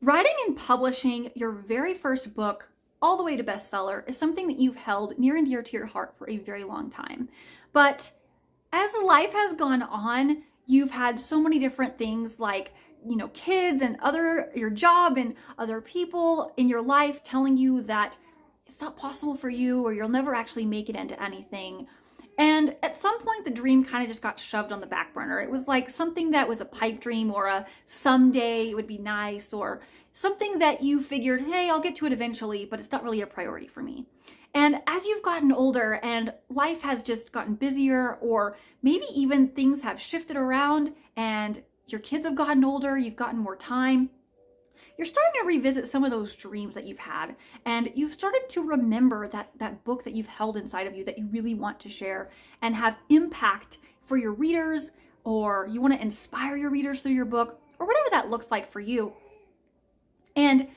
Writing and publishing your very first book all the way to bestseller is something that you've held near and dear to your heart for a very long time. But as life has gone on, you've had so many different things like, kids and your job and other people in your life telling you that it's not possible for you or you'll never actually make it into anything. And at some point, the dream kind of just got shoved on the back burner. It was like something that was a pipe dream or a someday it would be nice or something that you figured, hey, I'll get to it eventually, but it's not really a priority for me. And as you've gotten older and life has just gotten busier, or maybe even things have shifted around and your kids have gotten older, you've gotten more time, you're starting to revisit some of those dreams that you've had, and you've started to remember that book that you've held inside of you that you really want to share and have impact for your readers, or you want to inspire your readers through your book, or whatever that looks like for you. And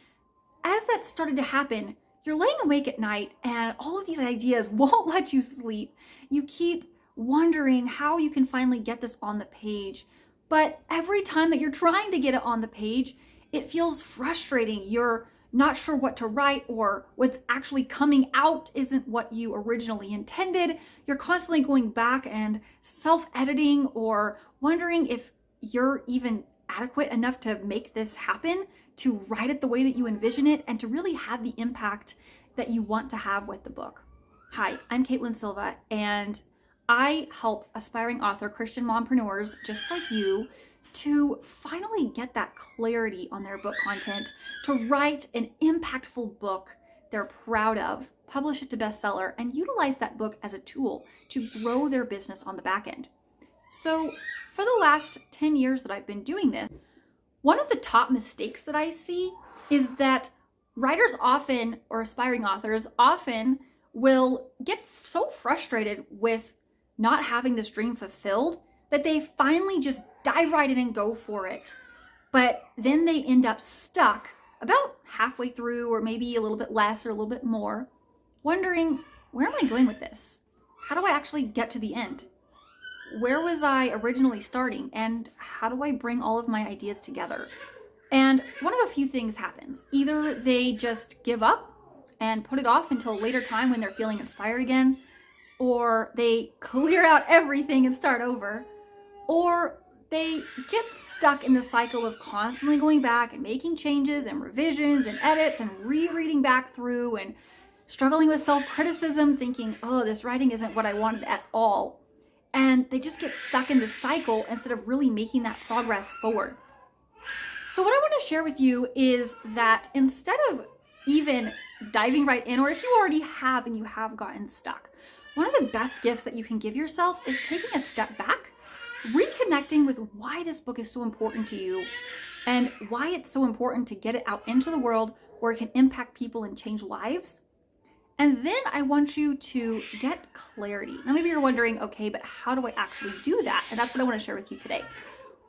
as that started to happen, you're laying awake at night and all of these ideas won't let you sleep. You keep wondering how you can finally get this on the page. But every time that you're trying to get it on the page, it feels frustrating. You're not sure what to write, or what's actually coming out isn't what you originally intended. You're constantly going back and self-editing or wondering if you're even adequate enough to make this happen, to write it the way that you envision it, and to really have the impact that you want to have with the book. Hi, I'm Caitlin Silva, and I help aspiring author Christian mompreneurs just like you to finally get that clarity on their book content, to write an impactful book they're proud of, publish it to bestseller, and utilize that book as a tool to grow their business on the back end. So for the last 10 years that I've been doing this, one of the top mistakes that I see is that writers often, or aspiring authors often, will get so frustrated with not having this dream fulfilled that they finally just dive right in and go for it. But then they end up stuck about halfway through, or maybe a little bit less or a little bit more, wondering, where am I going with this? How do I actually get to the end? Where was I originally starting? And how do I bring all of my ideas together? And one of a few things happens. Either they just give up and put it off until a later time when they're feeling inspired again, or they clear out everything and start over, or they get stuck in the cycle of constantly going back and making changes and revisions and edits and rereading back through and struggling with self-criticism, thinking, oh, this writing isn't what I wanted at all. And they just get stuck in this cycle instead of really making that progress forward. So what I want to share with you is that instead of even diving right in, or if you already have and you have gotten stuck, one of the best gifts that you can give yourself is taking a step back, reconnecting with why this book is so important to you and why it's so important to get it out into the world where it can impact people and change lives. And then I want you to get clarity. Now, maybe you're wondering, okay, but how do I actually do that? And that's what I want to share with you today.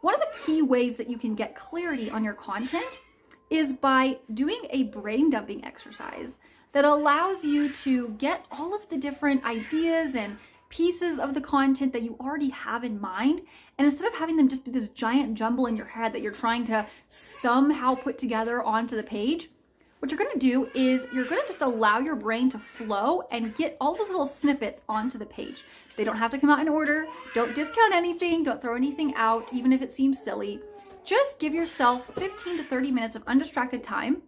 One of the key ways that you can get clarity on your content is by doing a brain dumping exercise that allows you to get all of the different ideas and pieces of the content that you already have in mind. And instead of having them just be this giant jumble in your head that you're trying to somehow put together onto the page, what you're going to do is you're going to just allow your brain to flow and get all those little snippets onto the page. They don't have to come out in order. Don't discount anything. Don't throw anything out, even if it seems silly. Just give yourself 15 to 30 minutes of undistracted time.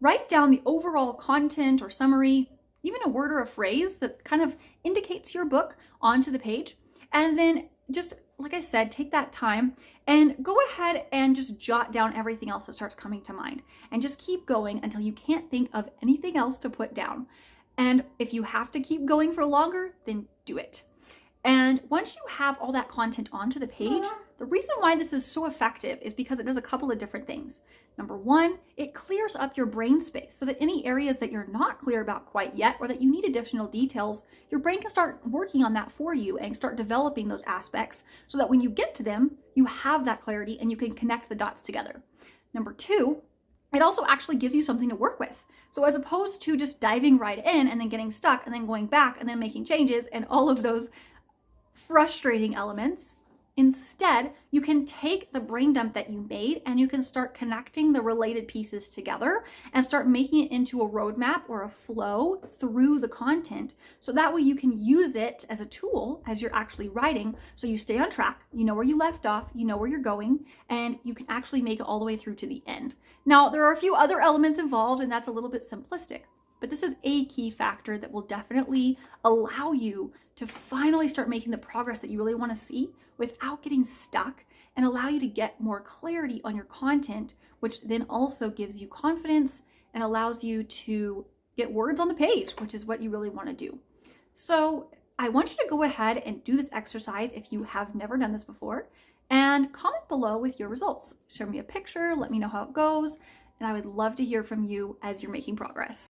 Write down the overall content or summary, even a word or a phrase that kind of indicates your book onto the page. And then just, like I said, take that time and go ahead and just jot down everything else that starts coming to mind. And just keep going until you can't think of anything else to put down. And if you have to keep going for longer, then do it. And once you have all that content onto the page, the reason why this is so effective is because it does a couple of different things. Number one, it clears up your brain space so that any areas that you're not clear about quite yet, or that you need additional details, your brain can start working on that for you and start developing those aspects so that when you get to them, you have that clarity and you can connect the dots together. Number two, it also actually gives you something to work with. So as opposed to just diving right in and then getting stuck and then going back and then making changes and all of those frustrating elements, Instead, you can take the brain dump that you made and you can start connecting the related pieces together and start making it into a roadmap or a flow through the content. So that way you can use it as a tool as you're actually writing. So you stay on track, you know where you left off, you know where you're going, and you can actually make it all the way through to the end. Now, there are a few other elements involved, and that's a little bit simplistic. But this is a key factor that will definitely allow you to finally start making the progress that you really want to see without getting stuck, and allow you to get more clarity on your content, which then also gives you confidence and allows you to get words on the page, which is what you really want to do. So I want you to go ahead and do this exercise if you have never done this before, and comment below with your results. Show me a picture, let me know how it goes, and I would love to hear from you as you're making progress.